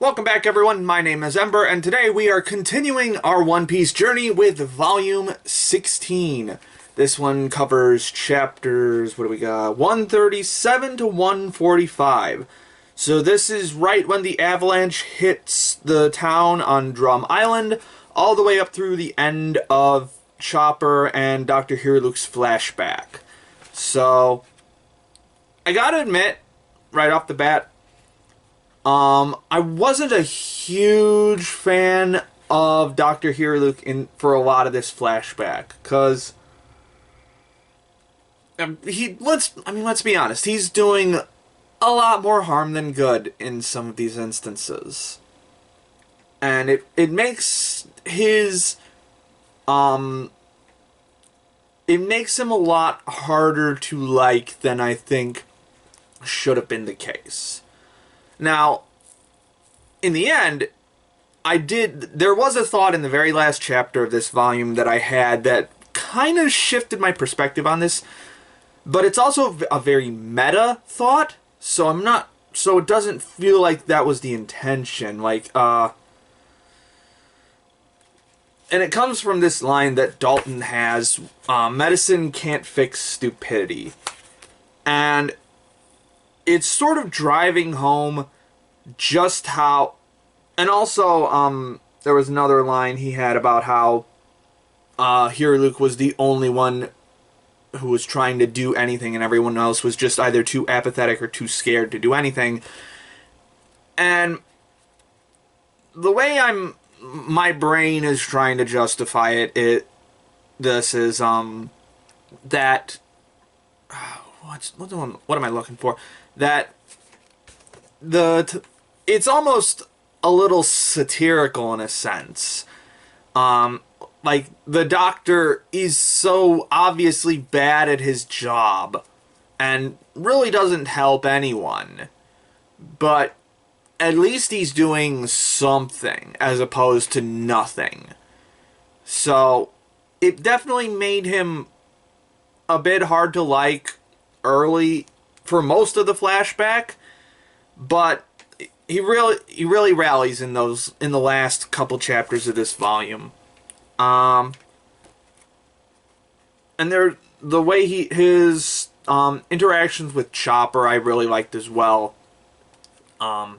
Welcome back, everyone. My name is Ember, and today we are continuing our One Piece journey with Volume 16. This one covers chapters, what do we got, 137 to 145. So this is right when the avalanche hits the town on Drum Island, all the way up through the end of Chopper and Dr. Hiruluke's flashback. So, I gotta admit, right off the bat, I wasn't a huge fan of Dr. Hiruluke for a lot of this flashback, because let's be honest, he's doing a lot more harm than good in some of these instances. And it makes his, it makes him a lot harder to like than I think should have been the case. Now, in the end, there was a thought in the very last chapter of this volume that I had that kind of shifted my perspective on this, but it's also a very meta thought, so it doesn't feel like that was the intention, and it comes from this line that Dalton has, medicine can't fix stupidity, and it's sort of driving home just how... And also, there was another line he had about how Hiruluke was the only one who was trying to do anything and everyone else was just either too apathetic or too scared to do anything. And the way my brain is trying to justify this is, that... What am I looking for? That it's almost a little satirical in a sense. Like, the doctor is so obviously bad at his job and really doesn't help anyone. But at least he's doing something as opposed to nothing. So it definitely made him a bit hard to like early for most of the flashback, but he really rallies in the last couple chapters of this volume. And the way his interactions with Chopper I really liked as well. And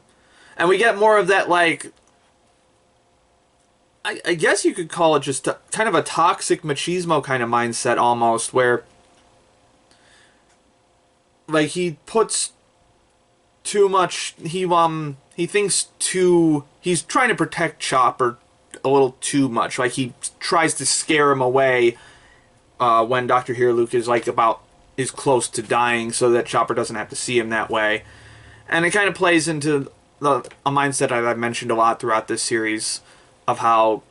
we get more of that, like, I guess you could call it just kind of a toxic machismo kind of mindset almost, where like he puts too much, he thinks he's trying to protect Chopper a little too much. Like, he tries to scare him away when Dr. Hiruluke is close to dying, so that Chopper doesn't have to see him that way. And it kind of plays into a mindset I've mentioned a lot throughout this series, of how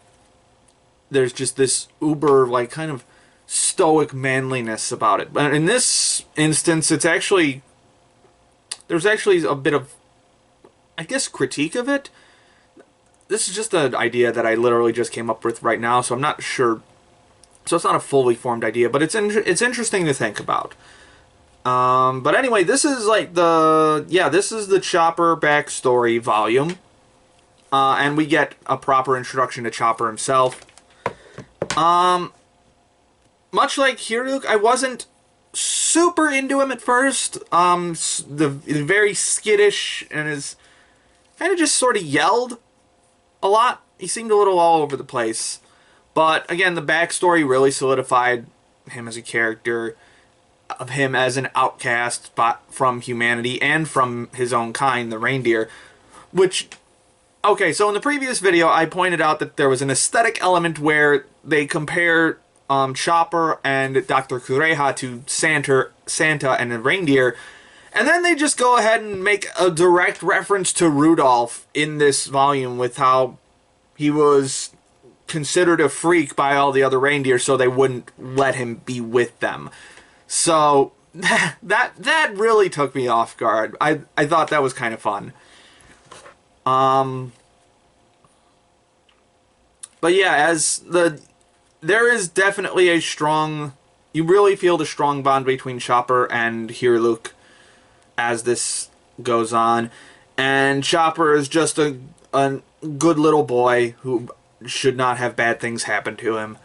there's just this uber, like, kind of stoic manliness about it. But in this instance, there's actually a bit of, I guess, critique of it. This is just an idea that I literally just came up with right now, so I'm not sure. So it's not a fully formed idea, but it's interesting to think about. But anyway, this is like this is the Chopper backstory volume, and we get a proper introduction to Chopper himself. Much like Hiruluke, I wasn't super into him at first. The very skittish and is kind of just sort of yelled a lot. He seemed a little all over the place. But again, the backstory really solidified him as a character, of him as an outcast from humanity and from his own kind, the reindeer. Which, okay, so in the previous video, I pointed out that there was an aesthetic element where they compare Chopper and Dr. Kureha to Santa and a reindeer, and then they just go ahead and make a direct reference to Rudolph in this volume, with how he was considered a freak by all the other reindeer, so they wouldn't let him be with them. So that really took me off guard. I thought that was kind of fun. But yeah, there is definitely a strong... You really feel the strong bond between Chopper and Hiruluke as this goes on. And Chopper is just a a good little boy who should not have bad things happen to him.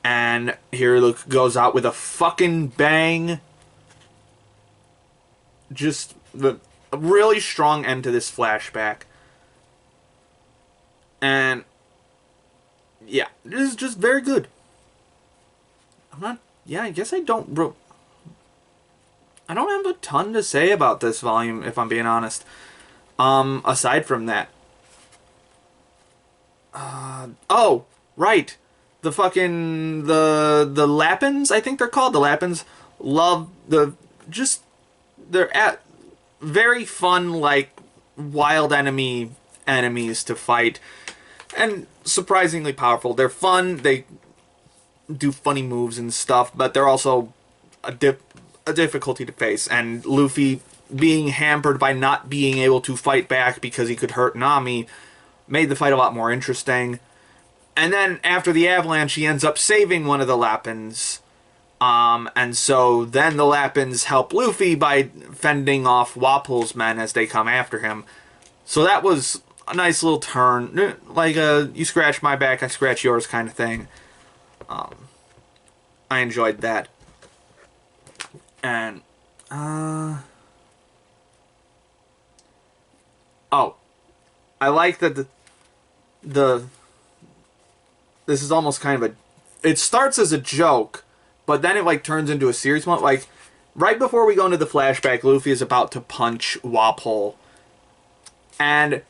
And here Luke goes out with a fucking bang. Just a really strong end to this flashback. And yeah, it is just very good. I guess I don't have a ton to say about this volume, if I'm being honest. Aside from that. Oh, right. The fucking, the Lapins, I think they're called. The Lapins love they're at very fun, like, wild enemies to fight. And surprisingly powerful. They're fun, they do funny moves and stuff, but they're also a difficulty to face. And Luffy, being hampered by not being able to fight back because he could hurt Nami, made the fight a lot more interesting. And then after the avalanche, he ends up saving one of the Lapins. And so then the Lapins help Luffy by fending off Wapol's men as they come after him. So that was a nice little turn. Like a you scratch my back, I scratch yours kind of thing. I enjoyed that. And, oh, I like that this is almost kind of it starts as a joke, but then it, like, turns into a serious moment. Like, right before we go into the flashback, Luffy is about to punch Wapol. And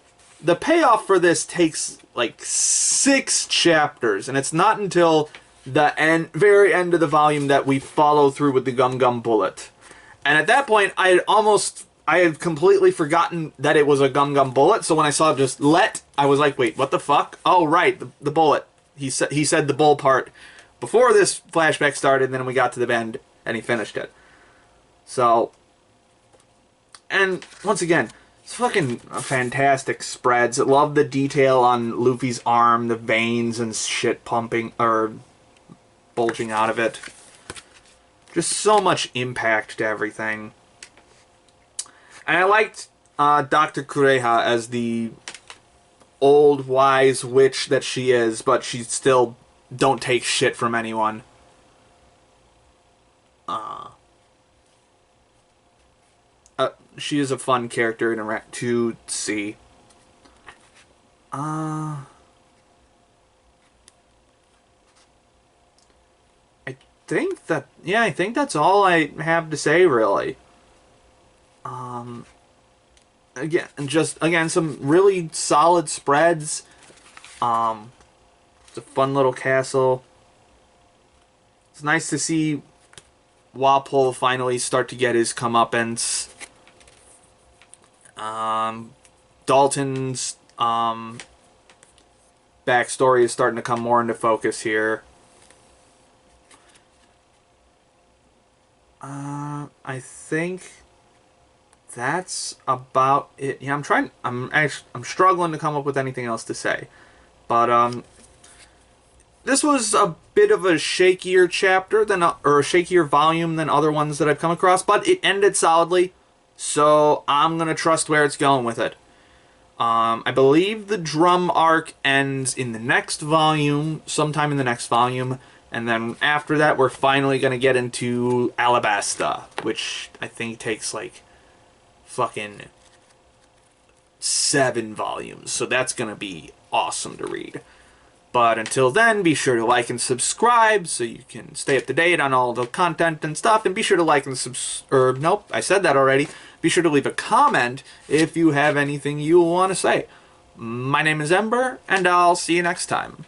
the payoff for this takes, like, 6 chapters, and it's not until the very end of the volume that we follow through with the Gum Gum Bullet. And at that point, I had completely forgotten that it was a Gum Gum Bullet, so when I saw it just I was like, wait, what the fuck? Oh, right, the bullet. He said the bull part before this flashback started, and then we got to the end, and he finished it. So, and once again, it's fucking fantastic spreads. I love the detail on Luffy's arm, the veins and shit pumping, or bulging out of it. Just so much impact to everything. And I liked Dr. Kureha as the old wise witch that she is, but she still don't take shit from anyone. She is a fun character to see. I think that's all I have to say, really. Again, some really solid spreads. It's a fun little castle. It's nice to see Wapol finally start to get his comeuppance. Dalton's backstory is starting to come more into focus here. I think that's about it. Yeah, I'm struggling to come up with anything else to say. But this was a bit of a shakier chapter or a shakier volume than other ones that I've come across, but it ended solidly, so I'm gonna trust where it's going with it. I believe the drum arc ends in the next volume, sometime in the next volume, and then after that we're finally gonna get into Alabasta, which I think takes like fucking 7 volumes, so that's gonna be awesome to read. But until then, be sure to like and subscribe so you can stay up to date on all the content and stuff. And be sure to like and nope, I said that already. Be sure to leave a comment if you have anything you want to say. My name is Ember, and I'll see you next time.